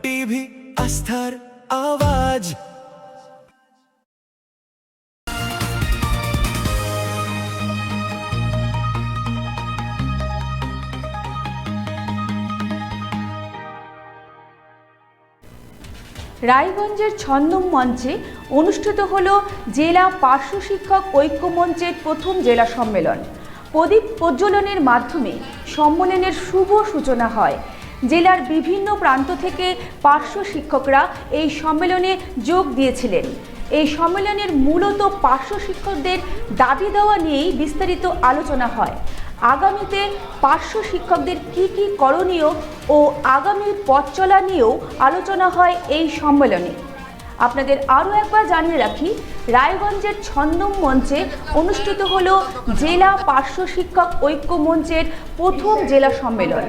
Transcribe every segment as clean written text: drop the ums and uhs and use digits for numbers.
TV, আস্থার আওয়াজ। রায়গঞ্জের ছন্দম মঞ্চে অনুষ্ঠিত হল জেলা পার্শ্ব শিক্ষক ঐক্য মঞ্চের প্রথম জেলা সম্মেলন। প্রদীপ প্রজ্বলনের মাধ্যমে সম্মেলনের শুভ সূচনা হয়। জেলার বিভিন্ন প্রান্ত থেকে পার্শ্ব শিক্ষকরা এই সম্মেলনে যোগ দিয়েছিলেন। এই সম্মেলনের মূলত পার্শ্ব শিক্ষকদের দাবি দেওয়া নিয়েই বিস্তারিত আলোচনা হয়। আগামীতে পার্শ্ব শিক্ষকদের কী কী করণীয় ও আগামীর পথ চলা নিয়েও আলোচনা হয় এই সম্মেলনে। আপনাদের আরও একবার জানিয়ে রাখি, রায়গঞ্জের ছন্দম মঞ্চে অনুষ্ঠিত হল জেলা পার্শ্ব শিক্ষক ঐক্য মঞ্চের প্রথম জেলা সম্মেলন।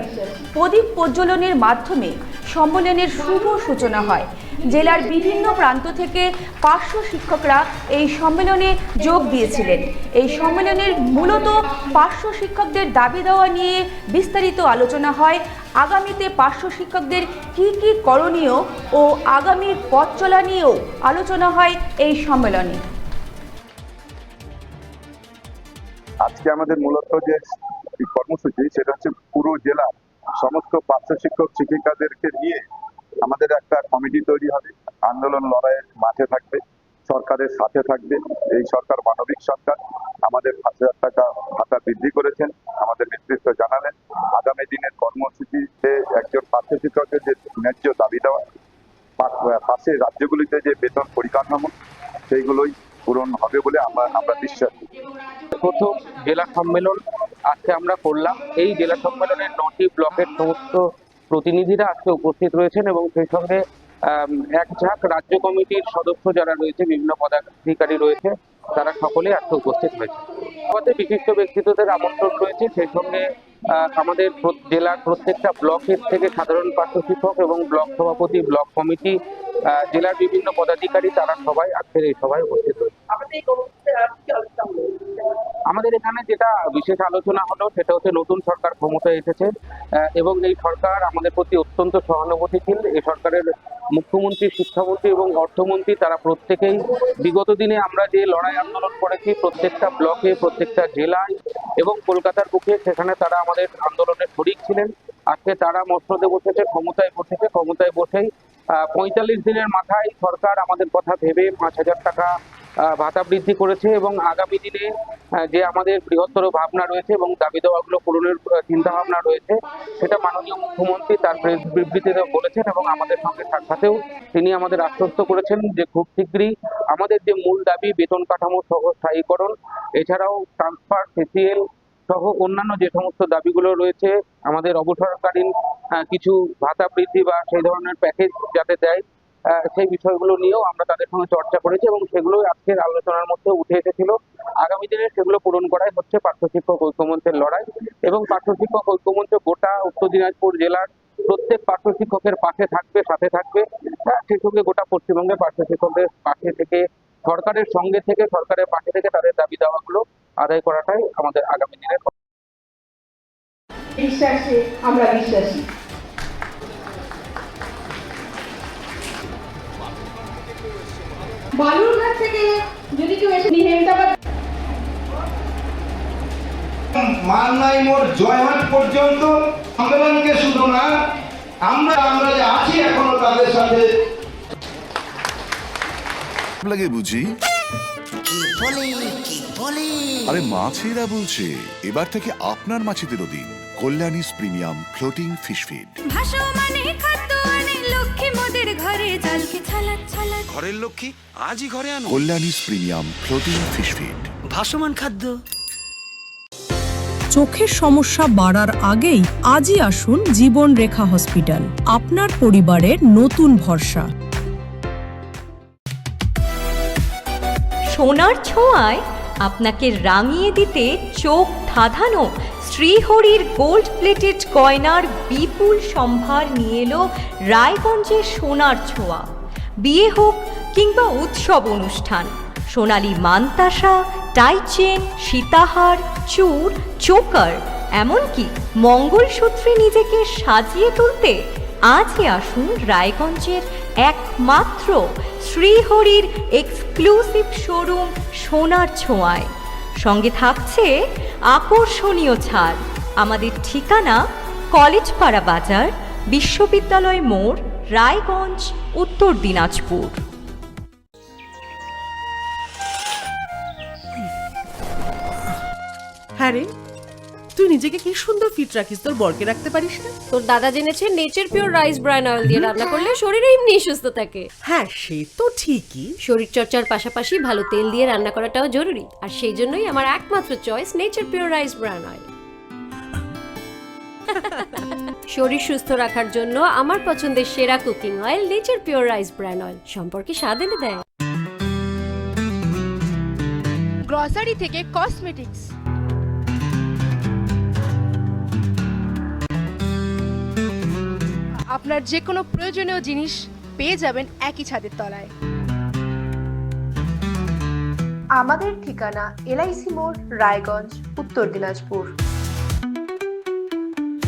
প্রদীপ প্রজ্বলনের মাধ্যমে সম্মেলনের শুভ সূচনা হয়। জেলার বিভিন্ন প্রান্ত থেকে পার্শ্ব শিক্ষকরা এই সম্মেলনে যোগ দিয়েছিলেন। এই সম্মেলনের মূলত পার্শ্ব শিক্ষকদের দাবি দেওয়া নিয়ে বিস্তারিত আলোচনা হয়। আগামীতে পার্শ্ব শিক্ষকদের কী কী করণীয় ও আগামীর পথ চলা নিয়েও আলোচনা হয় এই সম্মেলনে। আজকে আমাদের মূলত যে কর্মসূচি সেটা হচ্ছে পুরো জেলা সমস্ত পার্শ্ব শিক্ষক শিক্ষিকাদেরকে নিয়ে আমাদের একটা কমিটি তৈরি হবে। আন্দোলন লড়াইয়ের মাঠে থাকবে, সরকারের সাথে থাকবে। এই সরকার মানবিক সরকার, আমাদের 5,000 টাকা ভাতা বৃদ্ধি করেছেন, আমাদের নেতৃত্ব জানালেন। আগামী দিনের কর্মসূচিতে একজন পার্শ্ব শিক্ষকের যে ন্যায্য দাবি দেওয়া, পাশের রাজ্যগুলিতে যে বেতন পরিকাঠামো, সেইগুলোই পূরণ হবে বলে আমরা বিশ্বাস করি। প্রথম জেলা সম্মেলন আজকে আমরা করলাম। এই জেলা সম্মেলনের 9টি ব্লকের সমস্ত প্রতিনিধিরা আজকে উপস্থিত রয়েছেন এবং সেই সঙ্গে এক ঝাঁক রাজ্য কমিটির সদস্য যারা রয়েছে, বিভিন্ন পদাধিকারী রয়েছে, তারা সকলে আজকে উপস্থিত হয়েছে। আমাদের বিশিষ্ট ব্যক্তিত্বদের আমন্ত্রণ রয়েছে। সেই সঙ্গে আমাদের জেলার প্রত্যেকটা ব্লকের থেকে সাধারণ পার্শ্ব শিক্ষক এবং ব্লক সভাপতি, ব্লক কমিটি, জেলার বিভিন্ন পদাধিকারী, তারা সবাই আজকের এই সভায় উপস্থিত হয়েছে। আমাদের এখানে যেটা বিশেষ আলোচনা হলো সেটা হচ্ছে নতুন সরকার ক্ষমতায় এসেছে এবং এই সরকার আমাদের প্রতি অত্যন্ত সহানুভূতিশীল। এই সরকারের মুখ্যমন্ত্রী, শিক্ষামন্ত্রী এবং অর্থমন্ত্রী তারা প্রত্যেকেই বিগত দিনে আমরা যে লড়াই আন্দোলন করেছি প্রত্যেকটা ব্লকে, প্রত্যেকটা জেলায় এবং কলকাতার বুকে, সেখানে তারা আমাদের আন্দোলনের শরিক ছিলেন। আজকে তারা মসনদে বসেছে, ক্ষমতায় বসেই 45 দিনের মাথায় সরকার আমাদের কথা ভেবে 5,000 টাকা ভাতা বৃদ্ধি করেছে এবং আগামী দিনে যে আমাদের বৃহত্তর ভাবনা রয়েছে এবং দাবি দেওয়াগুলো পূরণের চিন্তা ভাবনা রয়েছে, সেটা মাননীয় মুখ্যমন্ত্রী তার প্রেস বিবৃতিতে বলেছেন এবং আমাদের সঙ্গে সাক্ষাতেও তিনি আমাদের আশ্বস্ত করেছেন যে খুব শীঘ্রই আমাদের যে মূল দাবি বেতন কাঠামো সহ স্থায়ীকরণ, এছাড়াও ট্রান্সফার, সিসিএল সহ অন্যান্য যে সমস্ত দাবিগুলো রয়েছে, আমাদের অবসরকালীন কিছু ভাতা বৃদ্ধি বা সেই ধরনের প্যাকেজ যাতে দেয়, সেই বিষয়গুলো নিয়েও আমরা তাদের সঙ্গে চর্চা করেছি এবং সেগুলো আজকের আলোচনার মধ্যে উঠে এসেছিল। আগামী দিনে সেগুলো পূরণ করাই হচ্ছে পার্শ্ব শিক্ষক ঐক্যমঞ্চের লড়াই এবং পার্শ্ব শিক্ষক ঐক্যমঞ্চ গোটা উত্তর দিনাজপুর জেলার প্রত্যেক পার্শ্ব শিক্ষকের পাশে থাকবে, সাথে থাকবে। সেই সঙ্গে গোটা পশ্চিমবঙ্গের পার্শ্ব শিক্ষকদের পাশে থেকে, সরকারের সঙ্গে থেকে, সরকারের পাশে থেকে তাদের দাবি দাওয়াগুলো আদায় করাটাই আমাদের আগামী দিনের বিশ্বাসে আমরা বিশ্বাসী। বালুরঘাট থেকে যদি কেউ এসে হেমদাবাদ, মালনাই মোড় জয়হাট পর্যন্ত সম্মেলনকে শুধু না, আমরা যে আছি এখনো তাদের সাথে লাগে বুঝি। আরে মাছিরা বলছে এবার থেকে আপনার মাছিদেরও দিন কল্যাণীস প্রিমিয়াম ফ্লোটিং ফিশ ফিড। ঘরের লক্ষ্মী আজই ঘরে আনো কল্যাণীস প্রিমিয়াম ফ্লোটিং ফিশ ফিড, ভাসমান খাদ্য। চোখের সমস্যা বাড়ার আগেই আজই আসুন জীবন রেখা হসপিটাল, আপনার পরিবারের নতুন ভরসা। সোনার ছোঁয়ায় আপনাকে রাঙিয়ে দিতে চোখ ধাঁধানো শ্রীহরির গোল্ড প্লেটেড গয়নার বিপুল সম্ভার নিয়ে এলো রায়গঞ্জের সোনার ছোঁয়া। বিয়ে হোক কিংবা উৎসব অনুষ্ঠান, সোনালী মানতাসা, টাইচেন, সীতাহার, চূড়, চোকার, এমনকি মঙ্গলসূত্রে নিজেকে সাজিয়ে তুলতে আজই আসুন রায়গঞ্জের একমাত্র শ্রীহরির এক্সক্লুসিভ শোরুম সোনার ছোঁয়ায়। সঙ্গে থাকছে আকর্ষণীয় ছাড়। আমাদের ঠিকানা কলেজপাড়া বাজার, বিশ্ববিদ্যালয় মোড়, রায়গঞ্জ, উত্তর দিনাজপুর। হ্যাঁ রে, তুই নিজেকে কি সুন্দর ফিট রাখিস, তোর বরকে রাখতে পারিস না? তোর দাদা জেনেছে Nature Pure rice bran oil দিয়ে রান্না করলে শরীর এমনি সুস্থ থাকে। হ্যাঁ, সে তো ঠিকই। শরীর চর্চার পাশাপাশি ভালো তেল দিয়ে রান্না করাটাও জরুরি, আর সেই জন্যই আমার একমাত্র choice nature Pure rice bran oil. শরীর সুস্থ রাখার জন্য আমার পছন্দের সেরা cooking oil nature Pure rice bran oil, সম্পর্কে স্বাদ এনে দেয়। গ্রসারি থেকে কসমেটিক্স, আপনার যে কোনো প্রয়োজনীয় জিনিস পেয়ে যাবেন একই ছাদের তলায়। আমাদের ঠিকানা LIC মোড়, রায়গঞ্জ, উত্তর দিনাজপুর।